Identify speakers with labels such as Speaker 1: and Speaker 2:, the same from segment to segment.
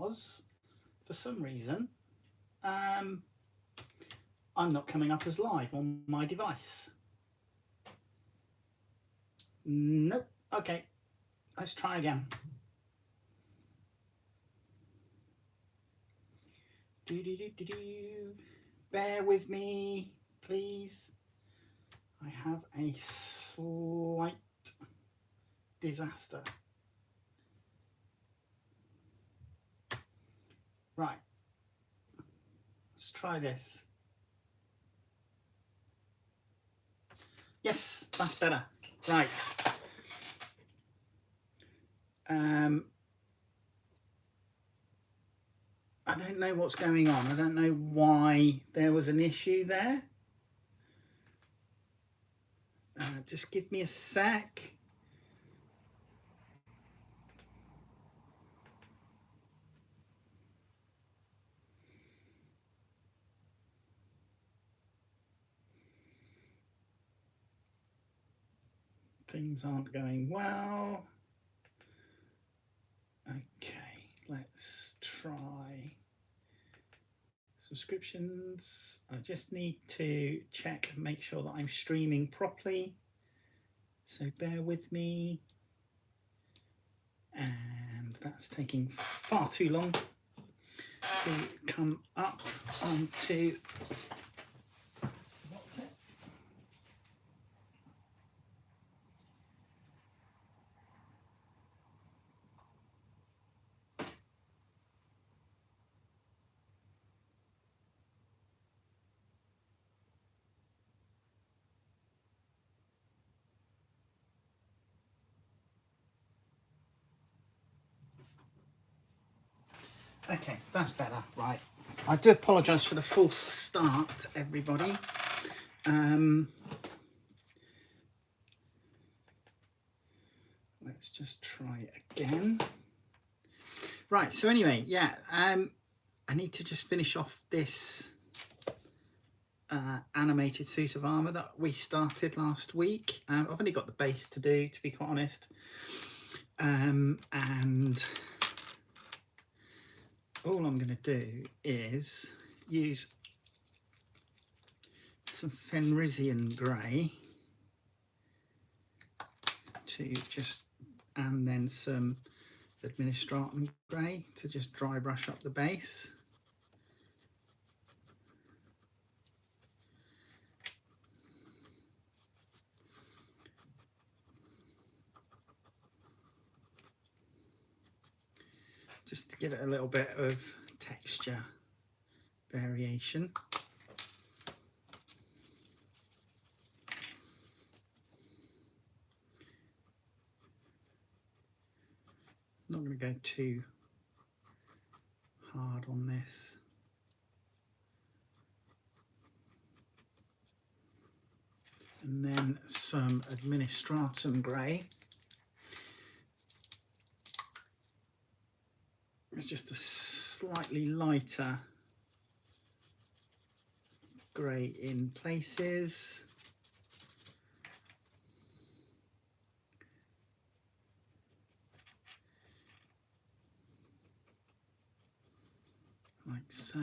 Speaker 1: because for some reason I'm not coming up as live on my device. Nope. Okay, let's try again. Bear with me, please. I have a slight disaster. Right, let's try this. Yes, that's better. Right. I don't know what's going on. I don't know why there was an issue there. Just give me a sec. Things aren't going well. Okay, let's try subscriptions. I just need to check and make sure that I'm streaming properly. So bear with me. And that's taking far too long to come up onto. What's it? Okay, that's better. Right. I do apologise for the false start, everybody. Let's just try again. Right, so anyway, yeah, I need to just finish off this animated suit of armour that we started last week. I've only got the base to do, to be quite honest. And all I'm going to do is use some Fenrisian grey to just, and then some Administratum grey to just dry brush up the base. Just to give it a little bit of texture variation. I'm not going to go too hard on this. And then some Administratum grey. It's just a slightly lighter grey in places. Like so.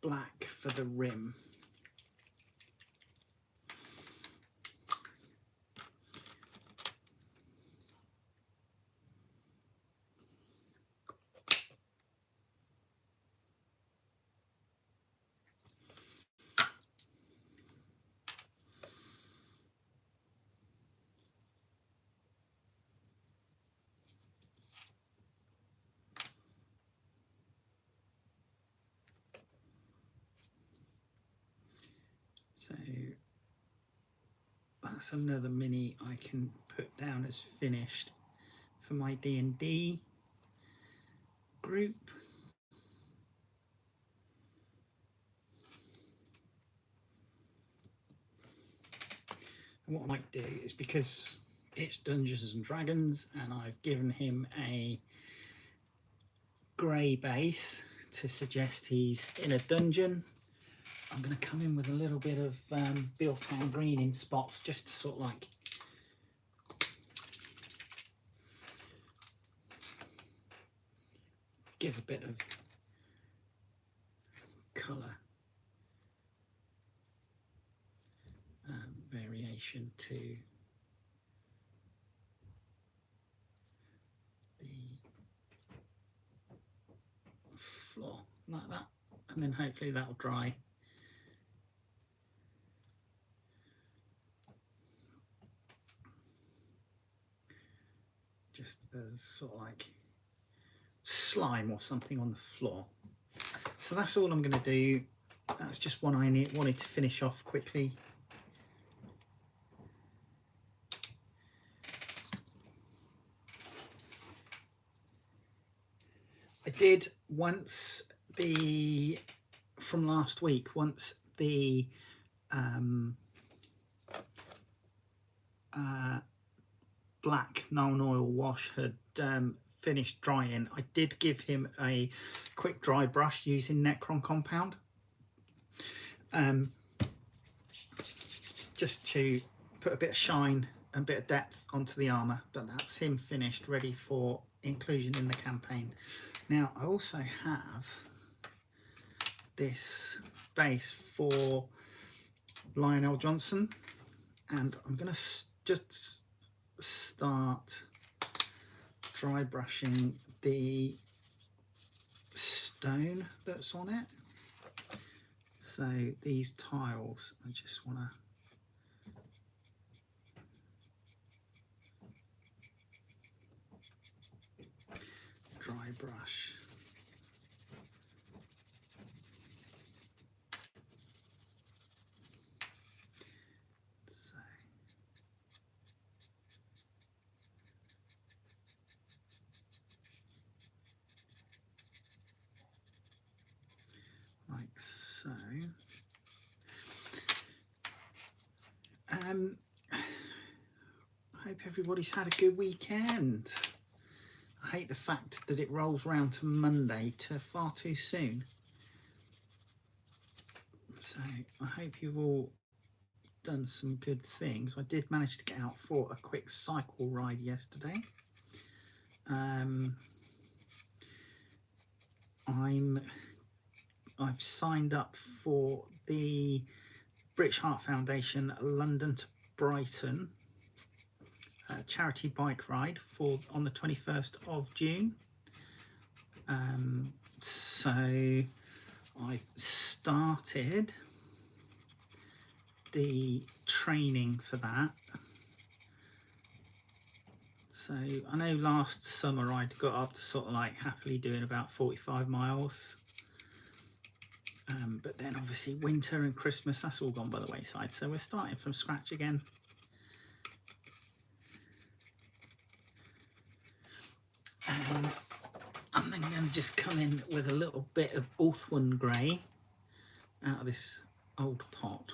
Speaker 1: Black for the rim. So that's another mini I can put down as finished for my D&D group. And what I might do is, because it's Dungeons and Dragons, and I've given him a grey base to suggest he's in a dungeon. I'm going to come in with a little bit of Biltown green in spots, just to sort of like give a bit of colour variation to the floor, like that, and then hopefully that'll dry. Just as sort of like slime or something on the floor. So that's all I'm going to do. That's just one I wanted to finish off quickly. I did once from last week, once the black Nuln Oil wash had finished drying, I did give him a quick dry brush using Necron compound, just to put a bit of shine and a bit of depth onto the armour. But that's him finished, ready for inclusion in the campaign. Now I also have this base for Lionel Johnson, and I'm going to just start dry brushing the stone that's on it. So these tiles, I just want to dry brush. So like so. I hope everybody's had a good weekend. I hate the fact that it rolls round to Monday far too soon. So I hope you've all done some good things. I did manage to get out for a quick cycle ride yesterday. I've signed up for the British Heart Foundation London to Brighton charity bike ride on the 21st of June. So I've started the training for that. So I know last summer I'd got up to sort of like happily doing about 45 miles. But then obviously winter and Christmas, that's all gone by the wayside. So we're starting from scratch again. And I'm then going to just come in with a little bit of Orthwyn grey out of this old pot.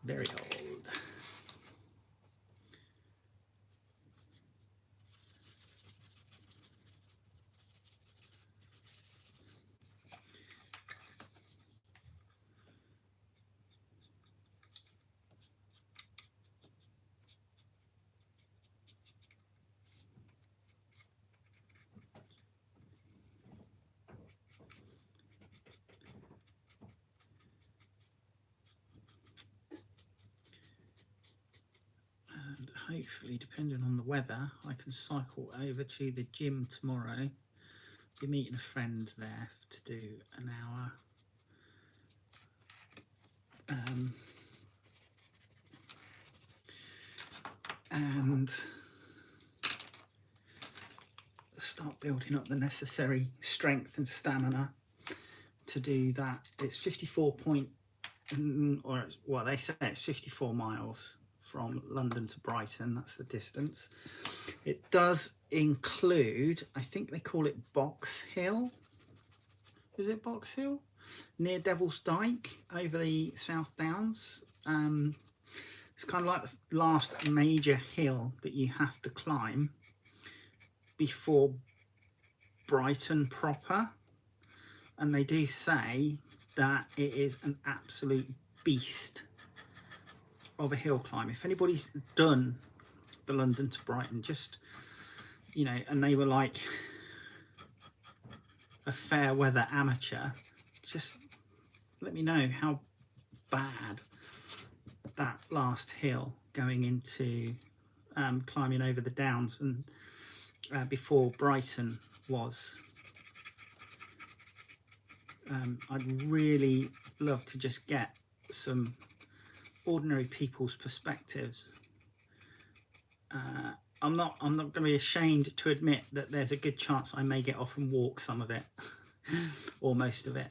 Speaker 1: Very old. Hopefully, depending on the weather, I can cycle over to the gym tomorrow. Be meeting a friend there to do an hour. And start building up the necessary strength and stamina to do that. It's 54 point, or well, they say it's 54 miles from London to Brighton. That's the distance. It does include, I think they call it Box Hill. Is it Box Hill? Near Devil's Dyke over the South Downs. It's kind of like the last major hill that you have to climb before Brighton proper. And they do say that it is an absolute beast of a hill climb. If anybody's done the London to Brighton, just, you know, and they were like a fair weather amateur, just let me know how bad that last hill going into climbing over the downs and before Brighton was. I'd really love to just get some ordinary people's perspectives. I'm not going to be ashamed to admit that there's a good chance I may get off and walk some of it or most of it.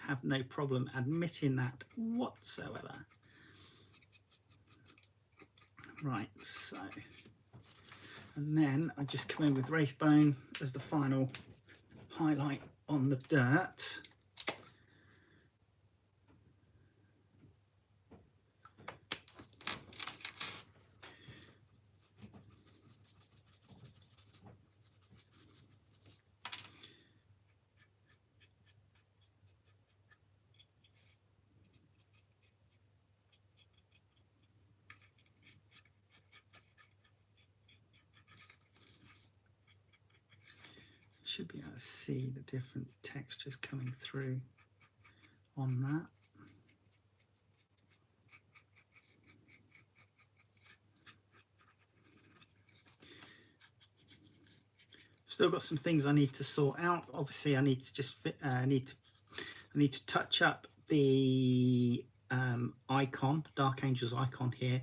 Speaker 1: Have no problem admitting that whatsoever. Right, so, and then I just come in with Wraithbone as the final highlight on the dirt. Should be able to see the different textures coming through on that. Still got some things I need to sort out. Obviously, I need to just I need to touch up the icon, the Dark Angels icon here,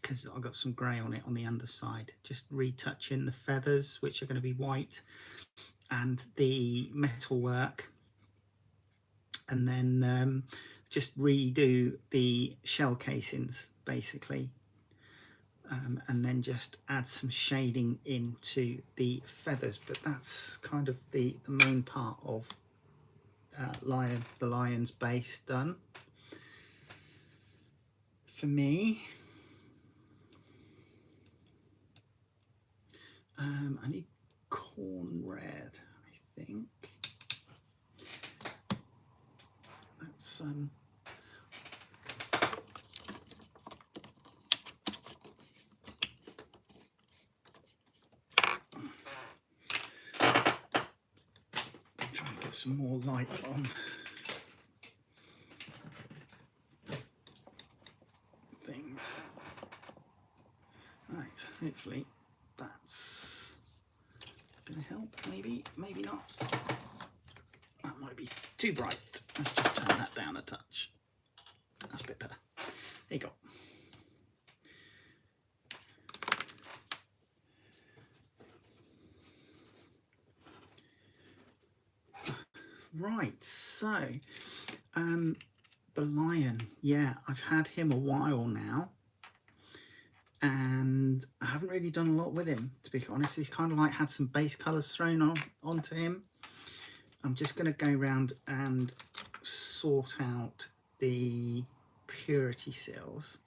Speaker 1: because I've got some grey on it on the underside. Just retouching the feathers, which are going to be white, and the metalwork, and then just redo the shell casings basically, and then just add some shading into the feathers. But that's kind of the main part of the lion's base done for me. I need corn red, I think. That's try and get some more light on things. Right, hopefully that's going to help. Maybe not. That might be too bright. Let's just turn that down a touch. That's a bit better. There you go. Right, so the lion, yeah, I've had him a while now, and I haven't really done a lot with him, to be honest. He's kind of like had some base colours thrown onto him. I'm just going to go around and sort out the purity seals,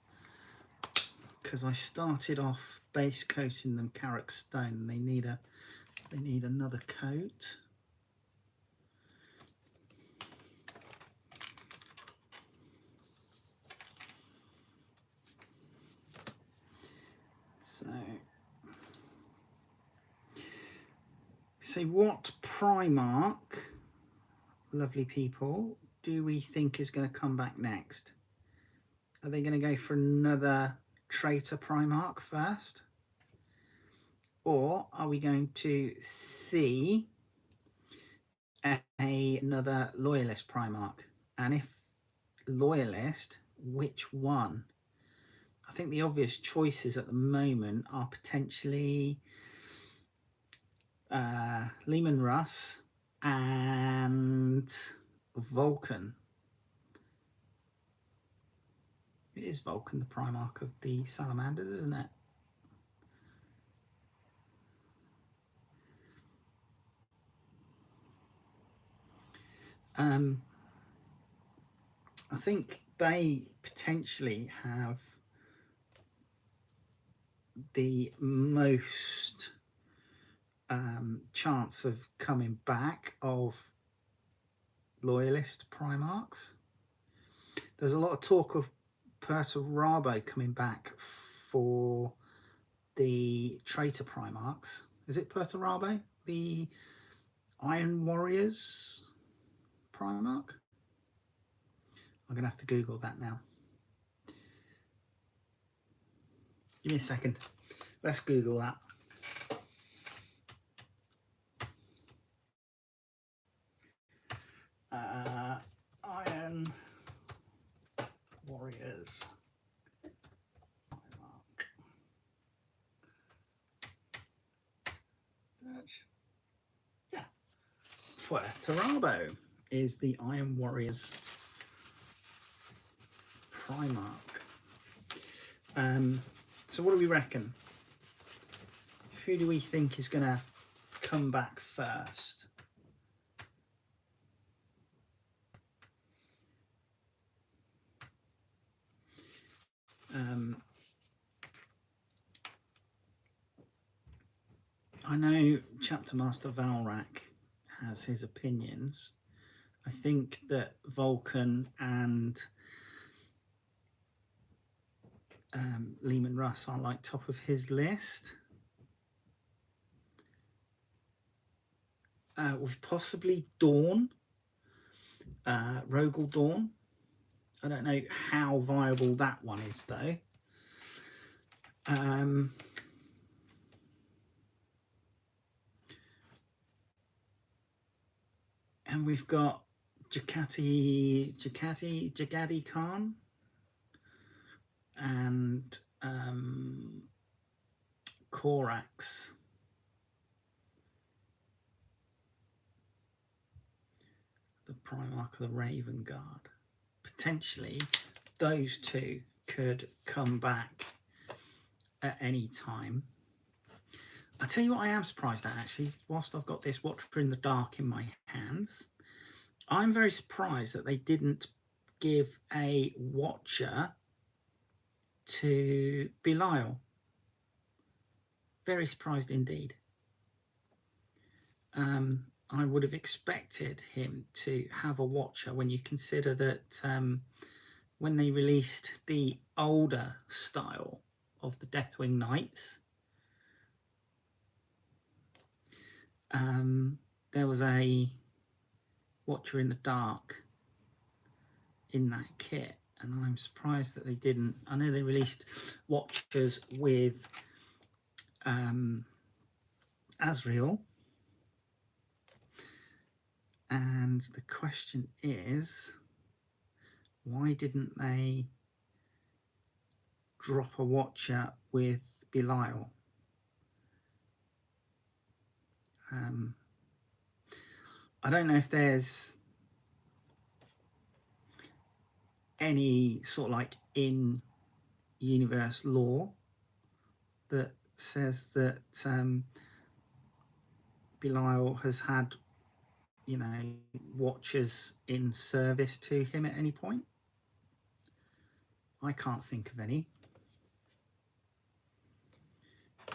Speaker 1: because I started off base coating them Carrick stone, and they need another coat. So what Primark, lovely people, do we think is going to come back next? Are they going to go for another traitor Primark first? Or are we going to see another Loyalist Primark? And if Loyalist, which one? I think the obvious choices at the moment are potentially Lehman Russ and Vulcan. It is Vulcan, the Primarch of the Salamanders, isn't it? I think they potentially have the most chance of coming back of loyalist Primarchs. There's a lot of talk of Perturabo coming back for the traitor Primarchs. Is it Perturabo? The Iron Warriors Primarch? I'm going to have to Google that now. Give me a second. Let's Google that. Iron Warriors Primarch. Yeah. Perturabo is the Iron Warriors Primarch. So what do we reckon? Who do we think is going to come back first? I know Chapter Master Valrak has his opinions. I think that Vulcan and Lehman Russ are like top of his list. With possibly Dawn, Rogel Dawn. I don't know how viable that one is though. And we've got Jagadi Khan and Korax. The Primarch of the Raven Guard. Potentially, those two could come back at any time. I'll tell you what I am surprised at, actually, whilst I've got this Watcher in the Dark in my hands. I'm very surprised that they didn't give a Watcher to Belial. Very surprised indeed. I would have expected him to have a Watcher when you consider that when they released the older style of the Deathwing Knights, there was a Watcher in the Dark in that kit, and I'm surprised that they didn't. I know they released Watchers with Azrael, and the question is, why didn't they drop a Watcher with Belial? I don't know if there's any sort of like in-universe lore that says that Belial has had, you know, Watchers in service to him at any point. I can't think of any.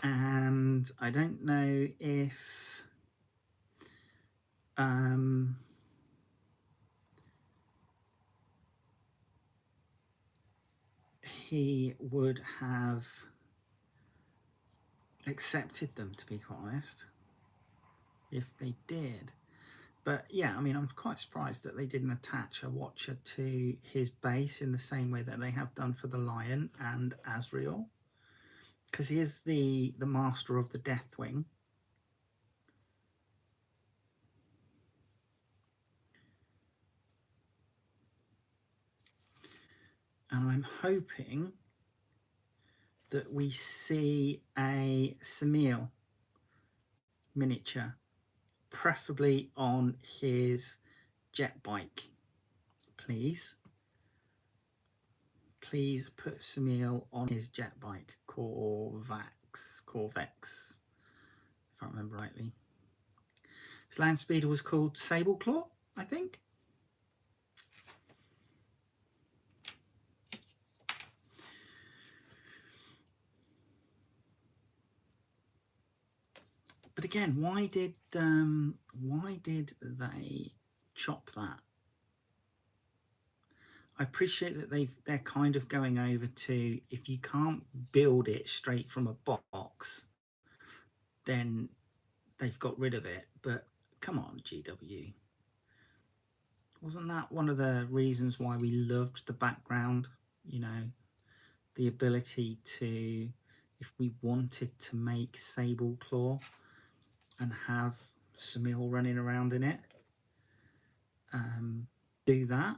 Speaker 1: And I don't know if he would have accepted them, to be quite honest, if they did. But yeah, I mean, I'm quite surprised that they didn't attach a Watcher to his base in the same way that they have done for the Lion and Azrael, because he is the master of the Deathwing. And I'm hoping that we see a Samil miniature, preferably on his jet bike, please. Please put Samil on his jet bike, Corvex, if I remember rightly. His land speeder was called Sableclaw, I think. But again, why did they chop that? I appreciate that they're kind of going over to, if you can't build it straight from a box, then they've got rid of it. But come on, GW. Wasn't that one of the reasons why we loved the background? You know, the ability to, if we wanted to make Sable Claw and have Samil running around in it, do that.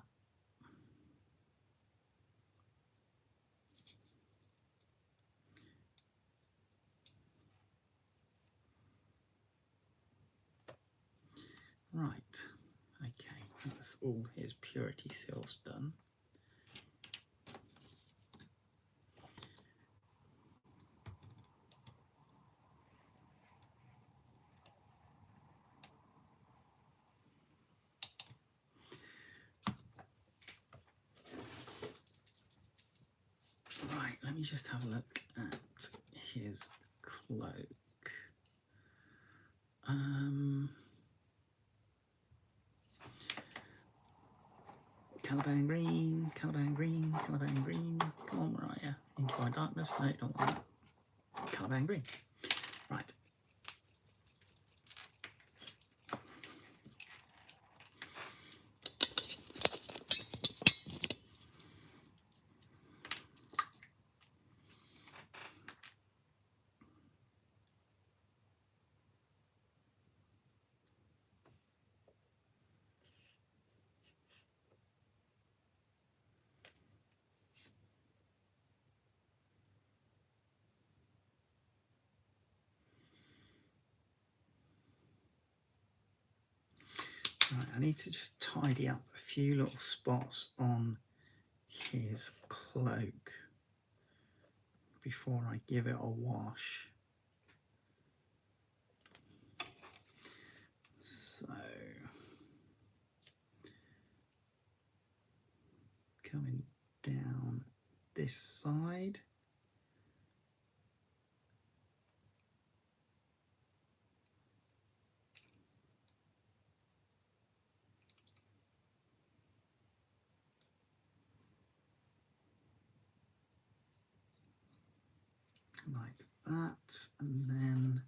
Speaker 1: Right, okay, that's all his purity seals done. Right, let me just have a look at his cloak. Caliban green, Caliban green, Caliban green. Come on, Mariah. Into my darkness. No, don't want that. Caliban green. Right. Right, I need to just tidy up a few little spots on his cloak before I give it a wash. So, coming down this side. Like that, and then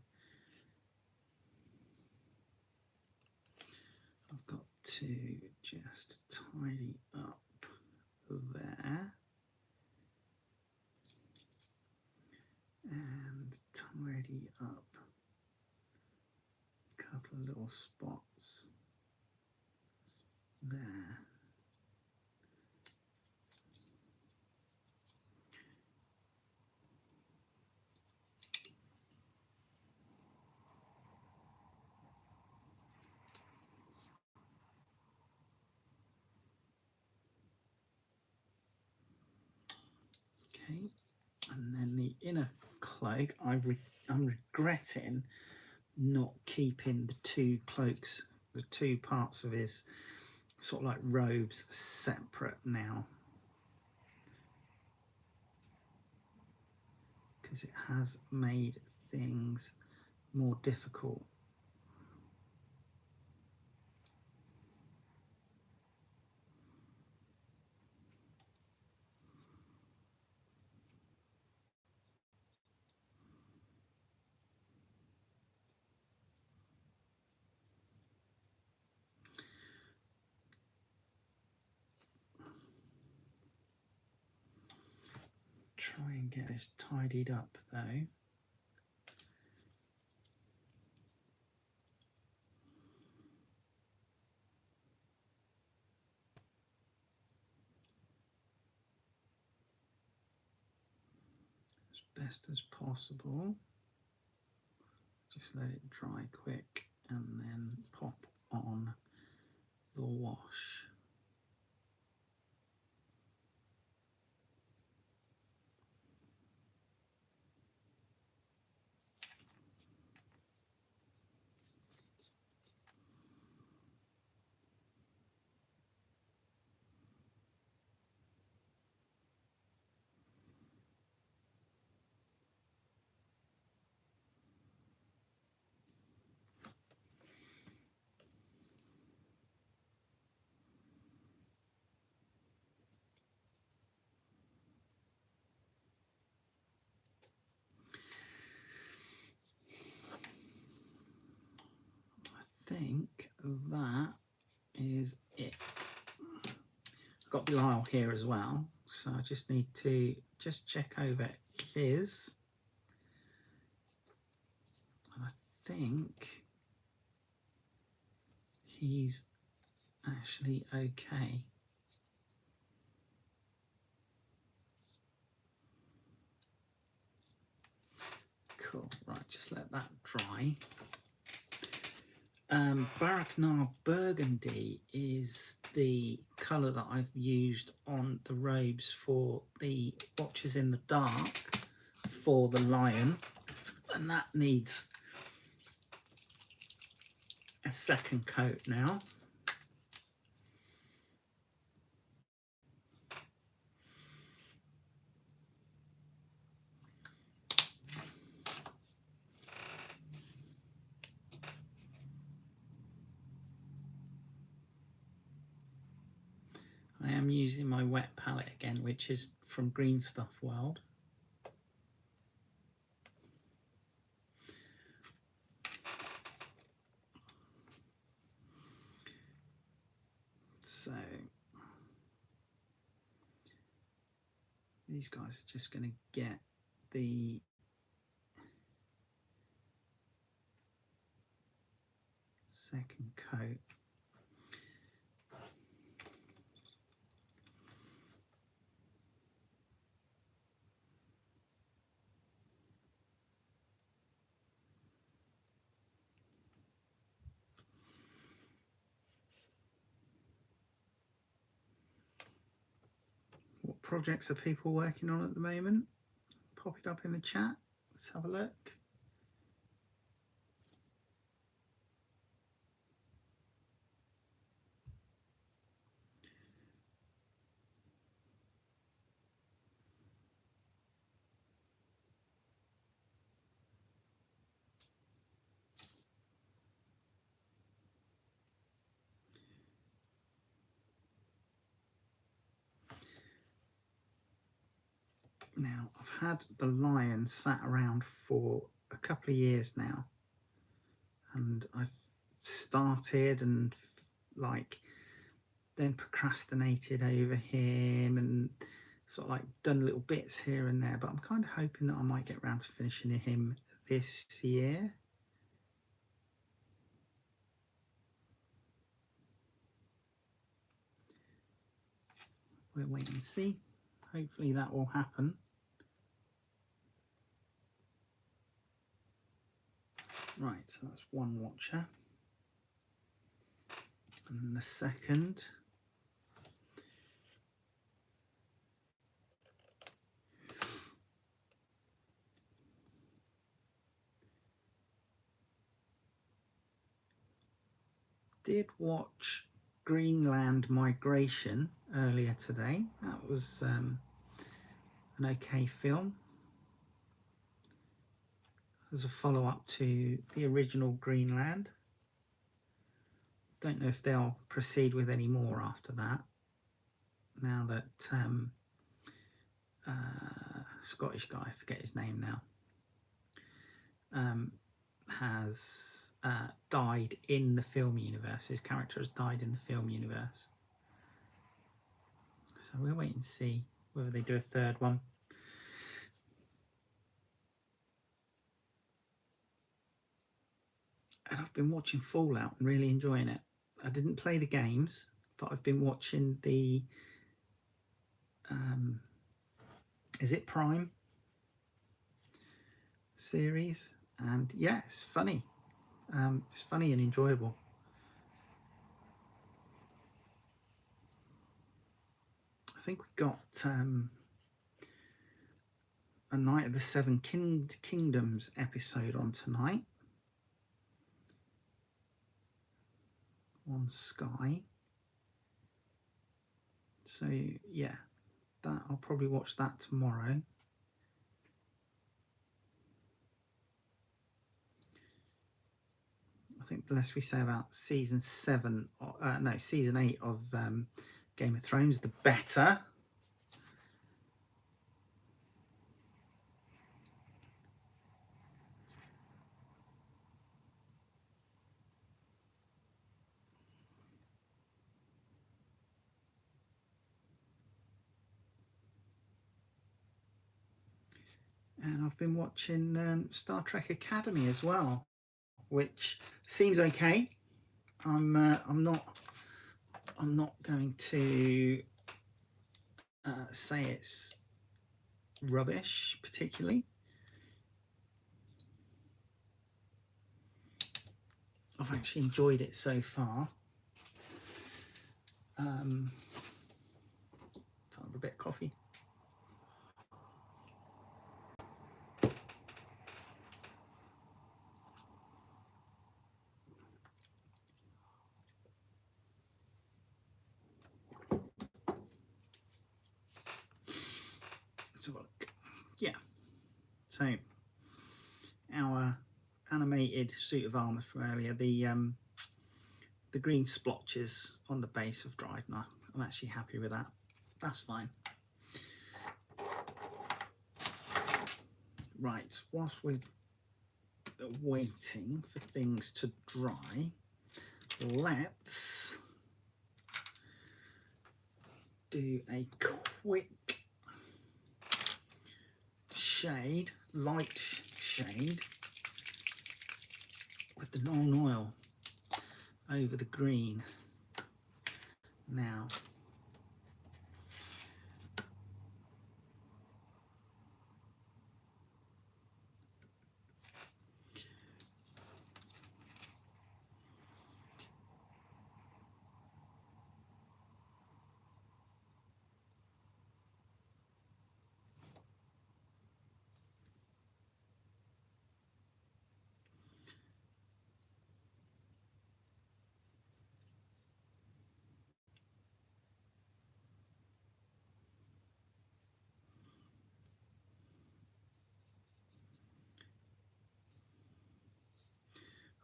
Speaker 1: I've got to just tidy up there and tidy up a couple of little spots there. Okay, and then the inner cloak, I'm regretting not keeping the two cloaks, the two parts of his sort of like robes separate now, because it has made things more difficult. Try and get this tidied up though. As best as possible. Just let it dry quick and then pop on the wash. got Lyle here as well, so I just need to just check over his. I think he's actually okay. Cool, right, just let that dry. Baraknar Burgundy is the colour that I've used on the robes for the Watchers in the Dark for the lion, and that needs a second coat now. I am using my wet palette again, which is from Green Stuff World. So these guys are just going to get the second coat. What projects are people working on at the moment? Pop it up in the chat. Let's have a look. Now, I've had the lion sat around for a couple of years now, and I've started and like then procrastinated over him and sort of like done little bits here and there, but I'm kind of hoping that I might get around to finishing him this year. We'll wait and see. Hopefully that will happen. Right, so that's one watcher. And then the second. Did watch Greenland Migration earlier today. That was an okay film. As a follow-up to the original Greenland. Don't know if they'll proceed with any more after that, now that Scottish guy, I forget his name now, has died in the film universe. His character has died in the film universe. So we'll wait and see whether they do a third one. And I've been watching Fallout and really enjoying it. I didn't play the games, but I've been watching the is it Prime series, and yeah, it's funny. It's funny and enjoyable. I think we got a Night of the Seven Kingdoms episode on tonight on Sky. So yeah, that I'll probably watch that tomorrow. I think the less we say about season 7, no, season 8 of Game of Thrones, the better. And I've been watching Star Trek Academy as well, which seems okay. I'm not going to say it's rubbish particularly. I've actually enjoyed it so far. Time for a bit of coffee. Let's have a look. Yeah. So our animated suit of armour from earlier, the green splotches on the base of Dryden, I'm actually happy with that. That's fine. Right, whilst we're waiting for things to dry, let's do a quick shade, light shade with the non-oil over the green. Now,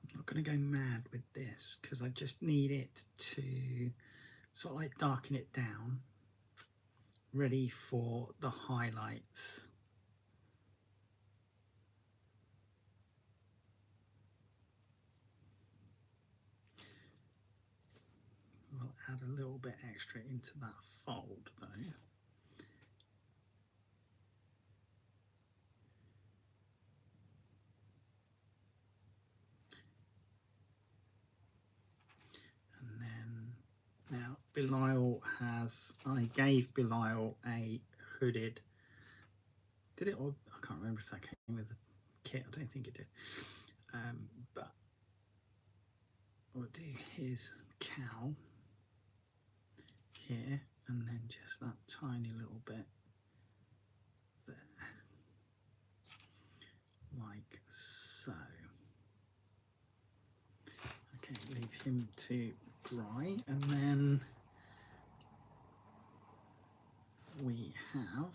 Speaker 1: I'm not going to go mad with this because I just need it to sort of like darken it down, ready for the highlights. We'll add a little bit extra into that fold though. And then now Belial has, I gave Belial a hooded, did it, or I can't remember if that came with the kit, I don't think it did, but we'll do his cowl here, and then just that tiny little bit there, like so. Okay, leave him to dry, and then we have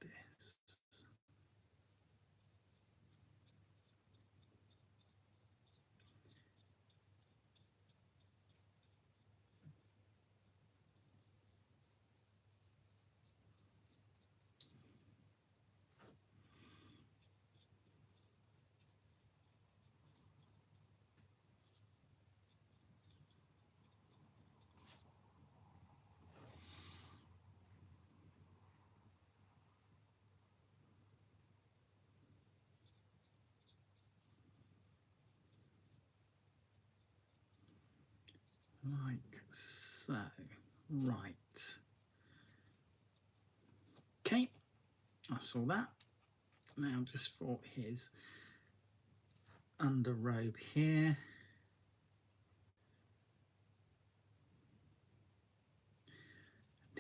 Speaker 1: this. Like so. Right. Okay, I saw that. Now just for his underrobe here.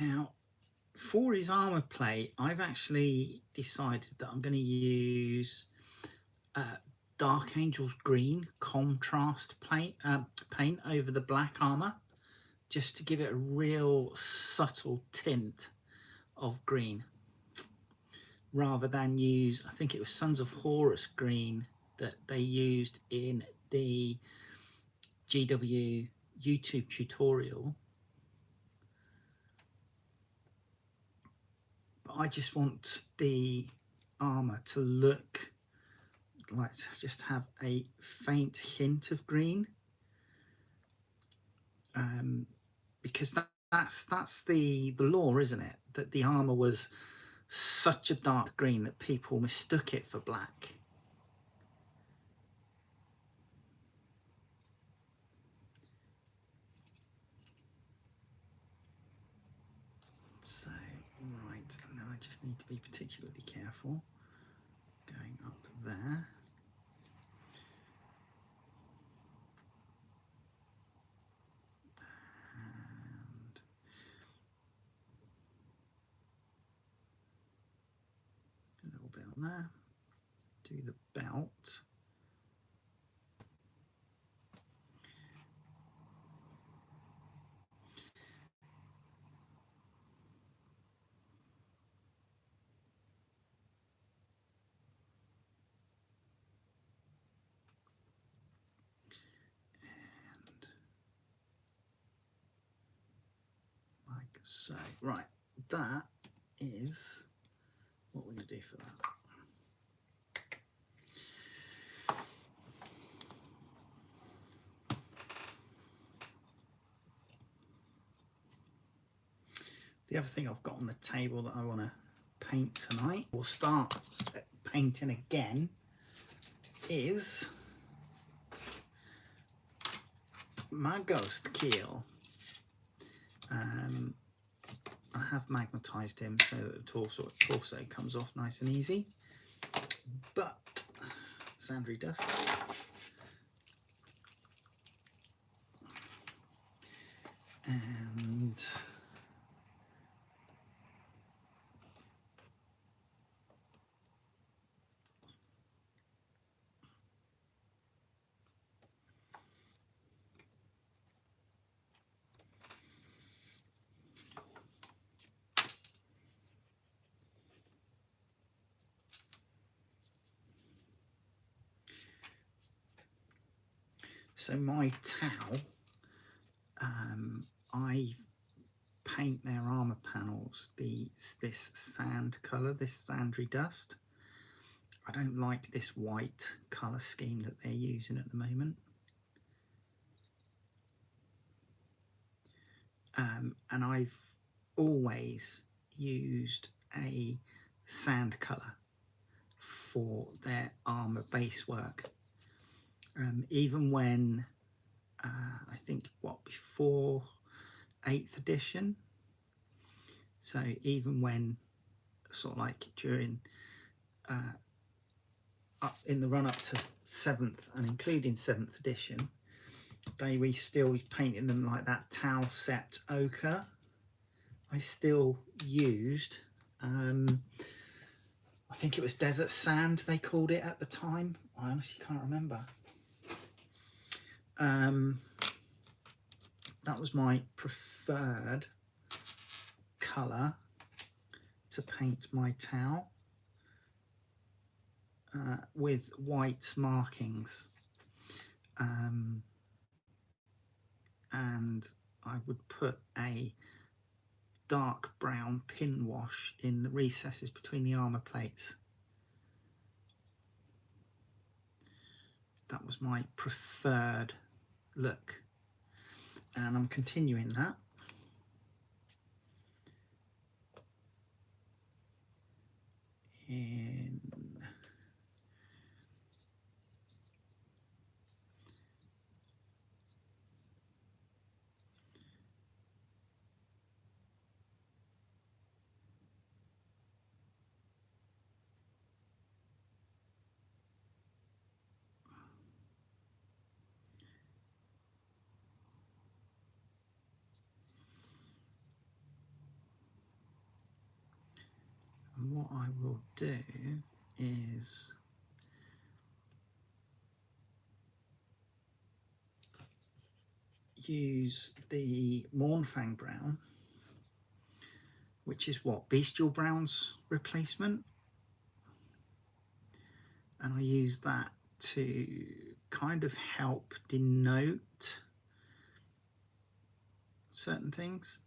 Speaker 1: Now, for his armor plate, I've actually decided that I'm going to use Dark Angel's green contrast paint over the black armor, just to give it a real subtle tint of green, rather than use, I think it was Sons of Horus green that they used in the GW YouTube tutorial. But I just want the armor to look like to just have a faint hint of green, because that's the law, isn't it? That the armour was such a dark green that people mistook it for black. So, right, and then I just need to be particularly careful going up there. And a little bit on there. Do the belt. Like so. Right, that is what we're going to do for that. The other thing I've got on the table that I want to paint tonight, we'll start painting again, is my ghost keel. I have magnetised him so that the torso comes off nice and easy, but Sandry dust. And so my towel, I paint their armour panels this sand colour, this sandry dust. I don't like this white colour scheme that they're using at the moment. And I've always used a sand colour for their armour base work. Even when, I think, before 8th edition, so even when sort of like during, up in the run up to 7th and including 7th edition, they were still painting them like that tau sept ochre. I still used, I think it was desert sand they called it at the time. I honestly can't remember. That was my preferred colour to paint my towel, with white markings. And I would put a dark brown pin wash in the recesses between the armour plates. That was my preferred look, and I'm continuing that. And what I will do is use the Mornfang brown, which is what, Bestial Brown's replacement, and I use that to kind of help denote certain things.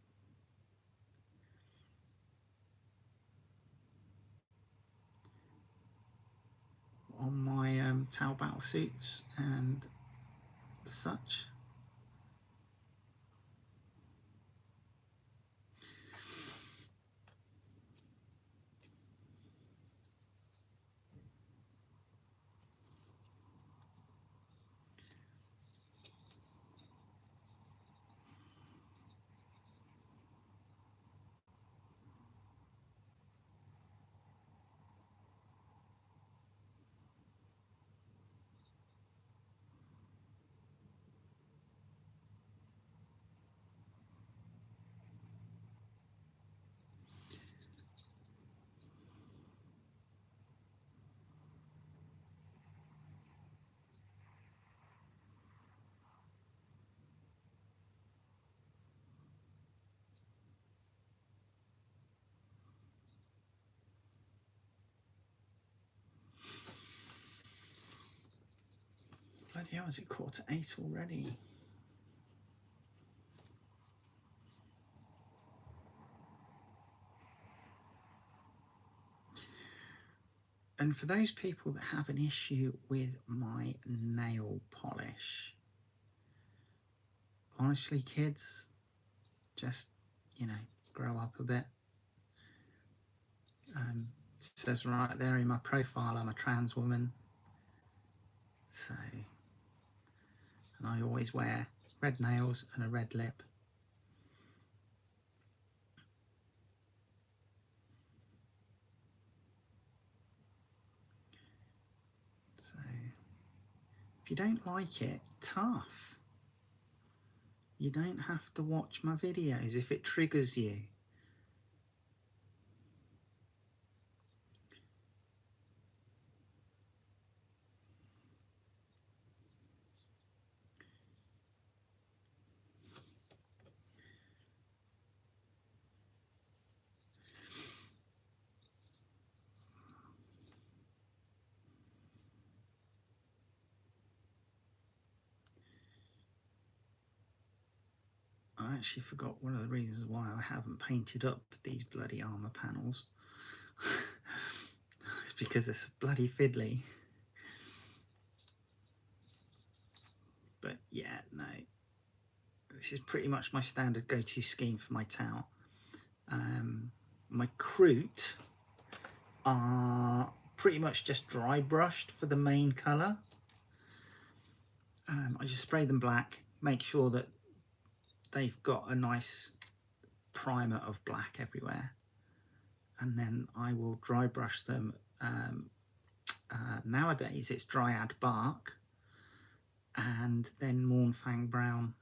Speaker 1: on my Tau battle suits and such. Bloody hell, is it 7:45 already? And for those people that have an issue with my nail polish, honestly, kids, just, you know, grow up a bit. It says right there in my profile, I'm a trans woman. So, and I always wear red nails and a red lip. So, if you don't like it, tough. You don't have to watch my videos if it triggers you. I actually forgot one of the reasons why I haven't painted up these bloody armour panels. It's because it's bloody fiddly. But yeah, no. This is pretty much my standard go-to scheme for my Tau. My Kroot are pretty much just dry brushed for the main colour. I just spray them black, make sure that they've got a nice primer of black everywhere, and then I will dry brush them. Nowadays it's Dryad Bark and then Mornfang Brown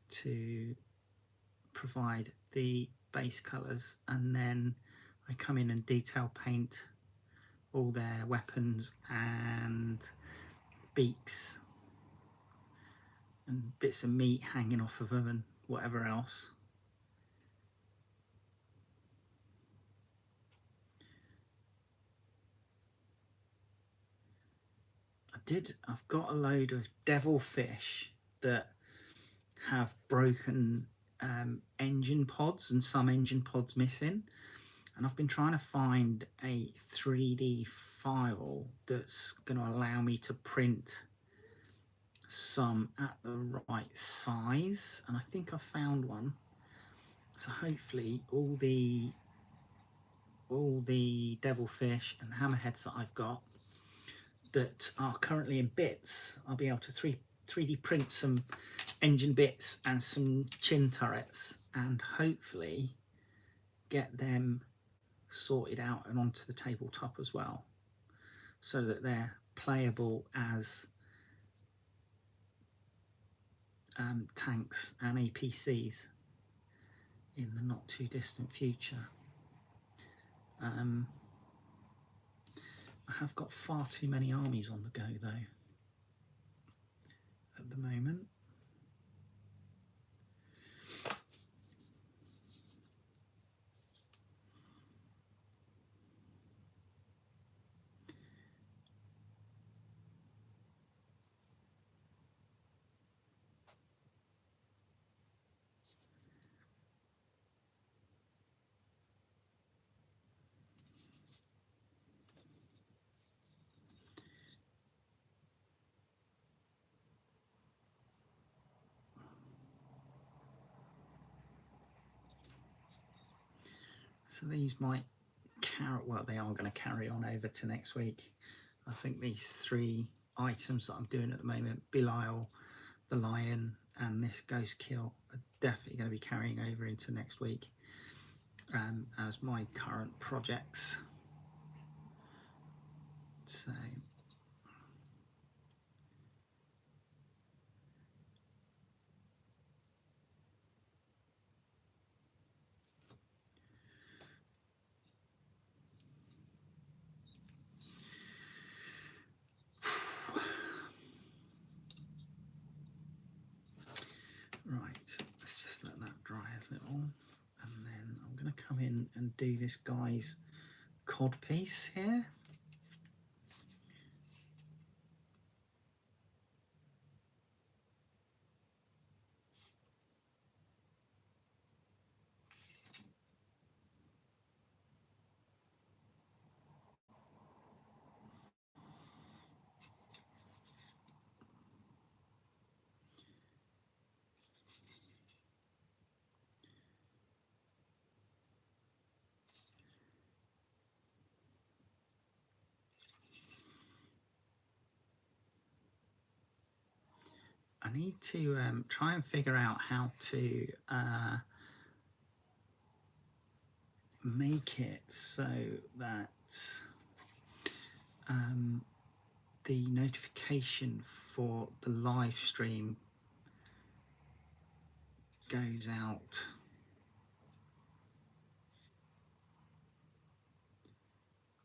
Speaker 1: to provide the base colours, and then I come in and detail paint all their weapons and beaks and bits of meat hanging off of them and whatever else. I've got a load of devilfish that have broken engine pods and some engine pods missing, and I've been trying to find a 3D file that's going to allow me to print some at the right size, and I think I found one. So hopefully all the devilfish and hammerheads that I've got that are currently in bits, I'll be able to 3D print some engine bits and some chin turrets, and hopefully get them sorted out and onto the tabletop as well, so that they're playable as tanks and APCs in the not too distant future. I have got far too many armies on the go though at the moment. So these might carry, well, they are going to carry on over to next week. I think these 3 items that I'm doing at the moment, Belial, the Lion, and this Ghost Kill, are definitely going to be carrying over into next week as my current projects. So right, let's just let that dry a little, and then I'm going to come in and do this guy's cod piece here. I need to try and figure out how to make it so that the notification for the live stream goes out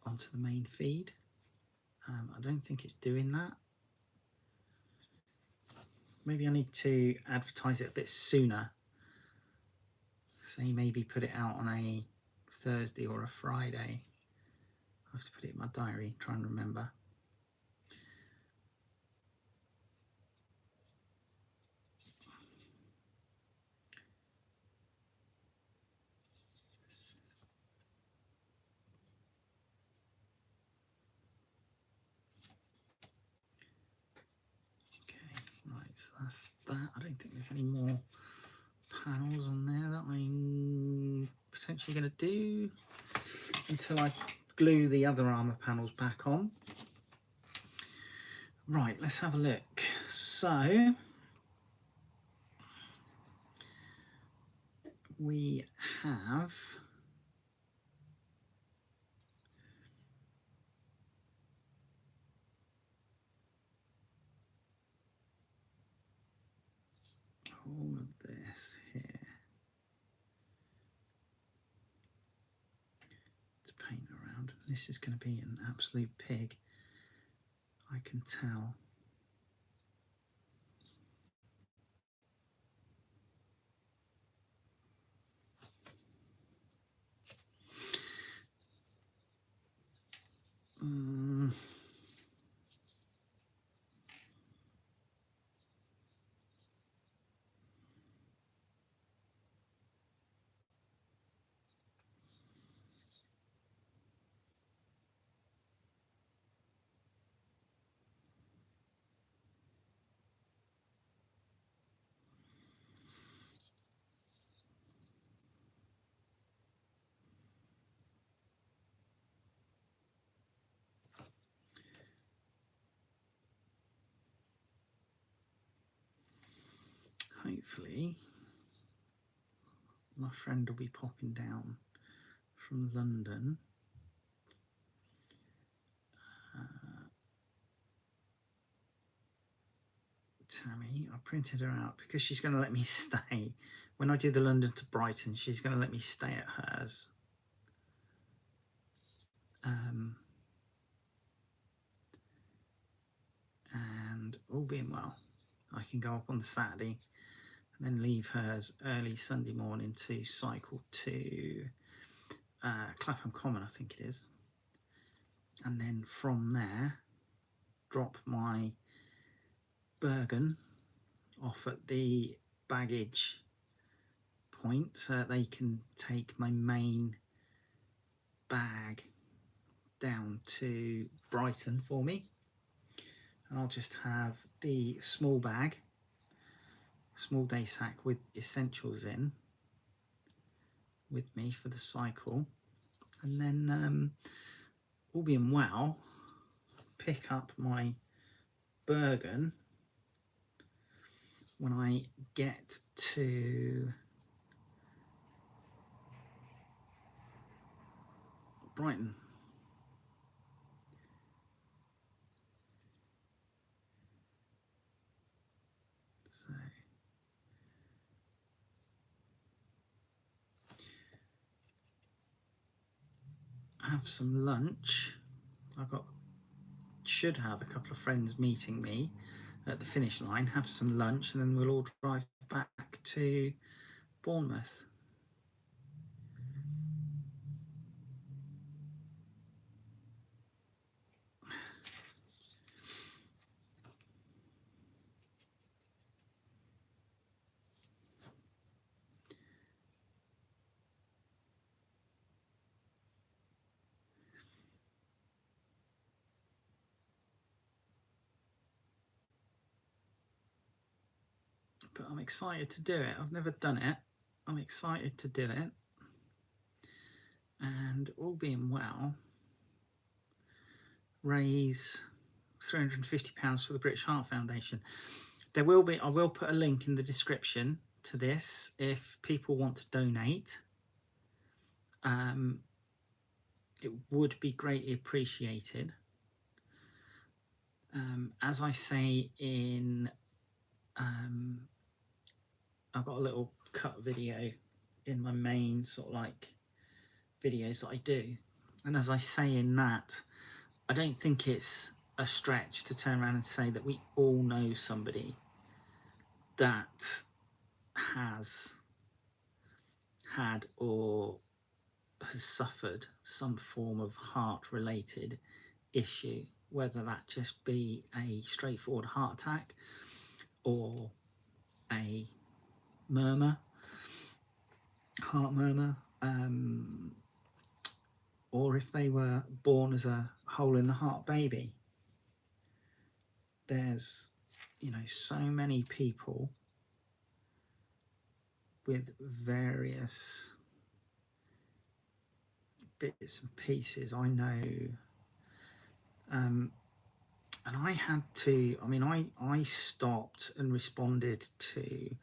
Speaker 1: onto the main feed. I don't think it's doing that. Maybe I need to advertise it a bit sooner. Say maybe put it out on a Thursday or a Friday. I have to put it in my diary, try and remember. So that's that. I don't think there's any more panels on there that I'm potentially going to do until I glue the other armour panels back on. Right, let's have a look. So we have all of this here to paint around. This is going to be an absolute pig, I can tell. Hopefully my friend will be popping down from London. Tammy, I printed her out because she's going to let me stay. When I do the London to Brighton, she's going to let me stay at hers. And all being well, I can go up on the Saturday and then leave hers early Sunday morning to cycle to Clapham Common, I think it is. And then from there, drop my Bergen off at the baggage point so that they can take my main bag down to Brighton for me. And I'll just have the small bag, small day sack with essentials in with me for the cycle. and then all being well, pick up my Bergen when I get to Brighton. So have some lunch. Should have a couple of friends meeting me at the finish line, have some lunch, and then we'll all drive back to Bournemouth. But I'm excited to do it. I've never done it. I'm excited to do it. And all being well, raise £350 for the British Heart Foundation. I will put a link in the description to this if people want to donate. It would be greatly appreciated. As I say in, I've got a little cut video in my main sort of like videos that I do. And as I say in that, I don't think it's a stretch to turn around and say that we all know somebody that has had or has suffered some form of heart-related issue, whether that just be a straightforward heart attack or a heart murmur, or if they were born as a hole in the heart baby. There's, so many people with various bits and pieces. I know, and I had to, I stopped and responded to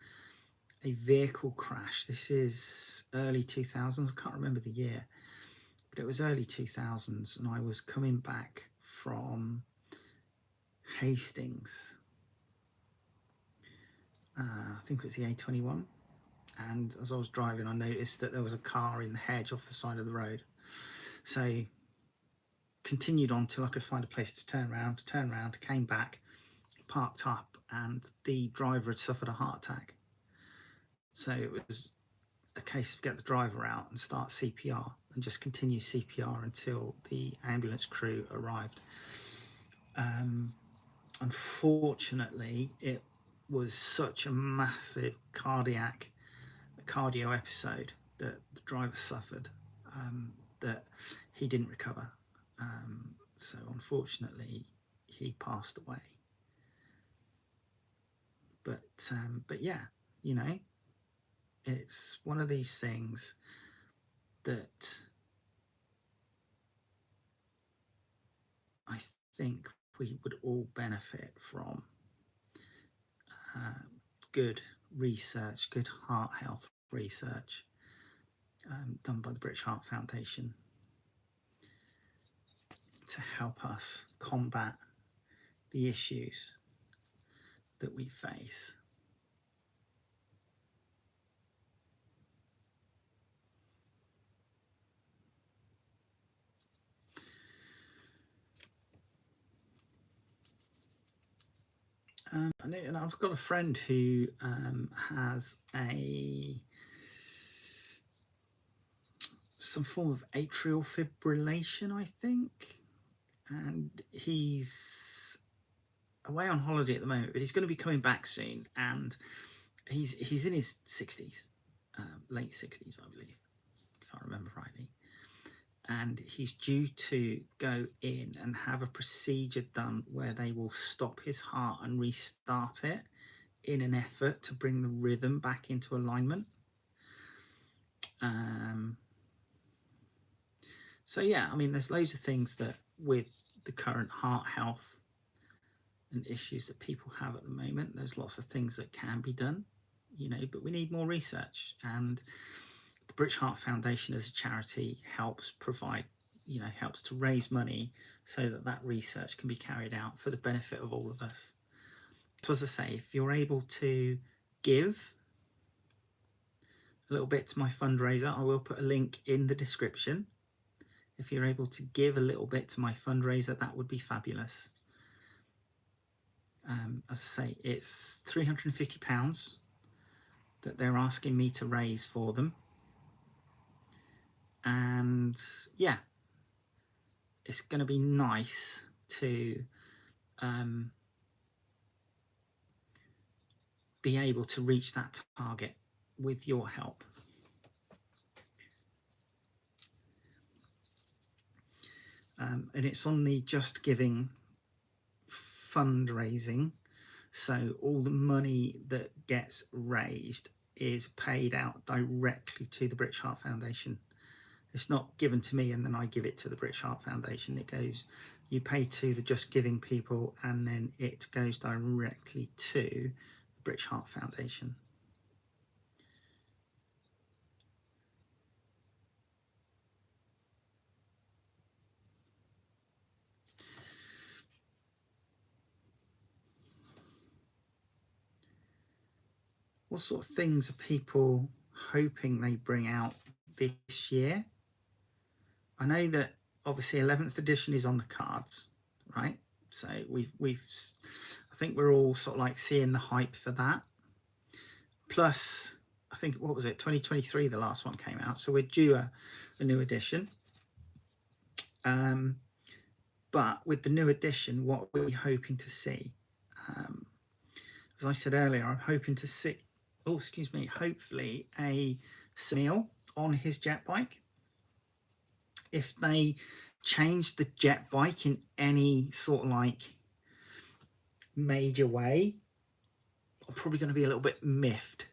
Speaker 1: a vehicle crash. This is early 2000s. I can't remember the year, but it was early 2000s, and I was coming back from Hastings. I think it was the A21. And as I was driving, I noticed that there was a car in the hedge off the side of the road. So continued on till I could find a place to turn around, came back, parked up, and the driver had suffered a heart attack. So it was a case of get the driver out and start CPR and just continue CPR until the ambulance crew arrived. Unfortunately, it was such a massive cardio episode that the driver suffered, that he didn't recover. So unfortunately, he passed away. But yeah, it's one of these things that I think we would all benefit from. Good research, good heart health research done by the British Heart Foundation to help us combat the issues that we face. And I've got a friend who has some form of atrial fibrillation, I think, and he's away on holiday at the moment, but he's going to be coming back soon, and he's in his 60s, late 60s, I believe, if I remember rightly. And he's due to go in and have a procedure done where they will stop his heart and restart it in an effort to bring the rhythm back into alignment. So yeah, I mean, there's loads of things that with the current heart health and issues that people have at the moment, there's lots of things that can be done, you know, but we need more research. And the British Heart Foundation as a charity helps provide, you know, helps to raise money so that that research can be carried out for the benefit of all of us. So as I say, if you're able to give a little bit to my fundraiser, I will put a link in the description. If you're able to give a little bit to my fundraiser, that would be fabulous. As I say, it's £350 that they're asking me to raise for them. And yeah, it's going to be nice to be able to reach that target with your help. And it's on the Just Giving fundraising, so all the money that gets raised is paid out directly to the British Heart Foundation. It's not given to me and then I give it to the British Heart Foundation. It goes, you pay to the Just Giving people and then it goes directly to the British Heart Foundation. What sort of things are people hoping they bring out this year? I know that obviously 11th edition is on the cards, right? So I think we're all sort of like seeing the hype for that. Plus, I think, what was it, 2023, the last one came out. So we're due a new edition. But with the new edition, what are we hoping to see? As I said earlier, I'm hoping to see, hopefully a Sunil on his jet bike. If they change the jet bike in any sort of like major way, I'm probably going to be a little bit miffed,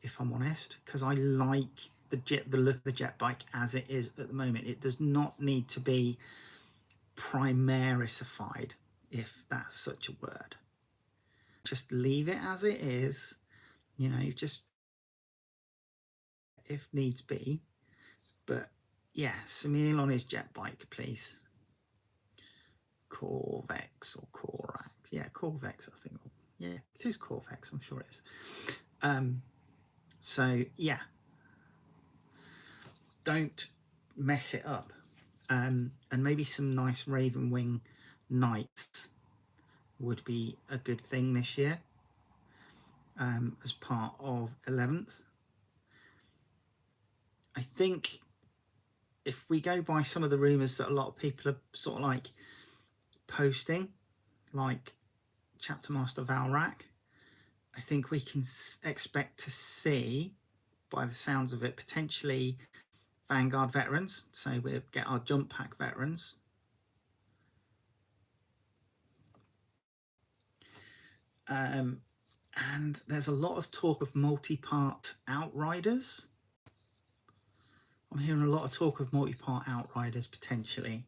Speaker 1: if I'm honest, because I like the look of the jet bike as it is at the moment. It does not need to be primarisified, if that's such a word. Just leave it as it is, you know, just if needs be. But yeah, Samil on his jet bike, please. Corvex or Corax. Yeah, Corvex, I think. Yeah, it is Corvex, I'm sure it is. So yeah, don't mess it up. And maybe some nice Raven Wing Knights would be a good thing this year, as part of 11th. I think if we go by some of the rumours that a lot of people are sort of like posting, like Chapter Master Valrak, I think we can expect to see, by the sounds of it, potentially Vanguard veterans. So we'll get our jump pack veterans. And there's a lot of talk of multi-part Outriders. I'm hearing a lot of talk of multi-part Outriders potentially.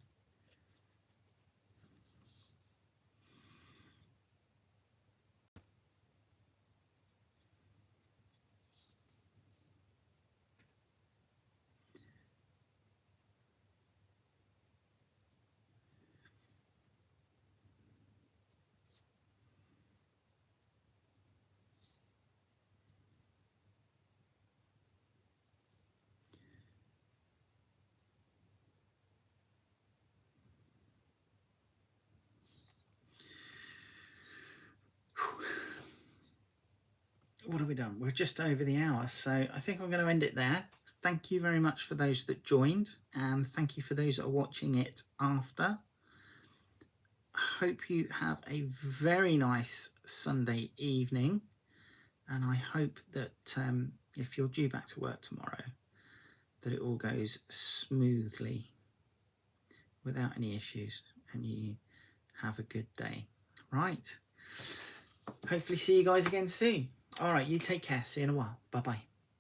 Speaker 1: What have we done? We're just over the hour, so I think I'm going to end it there. Thank you very much for those that joined, and thank you for those that are watching it after. I hope you have a very nice Sunday evening, and I hope that if you're due back to work tomorrow, that it all goes smoothly without any issues and you have a good day. Right. Hopefully see you guys again soon. All right, you take care. See you in a while. Bye-bye.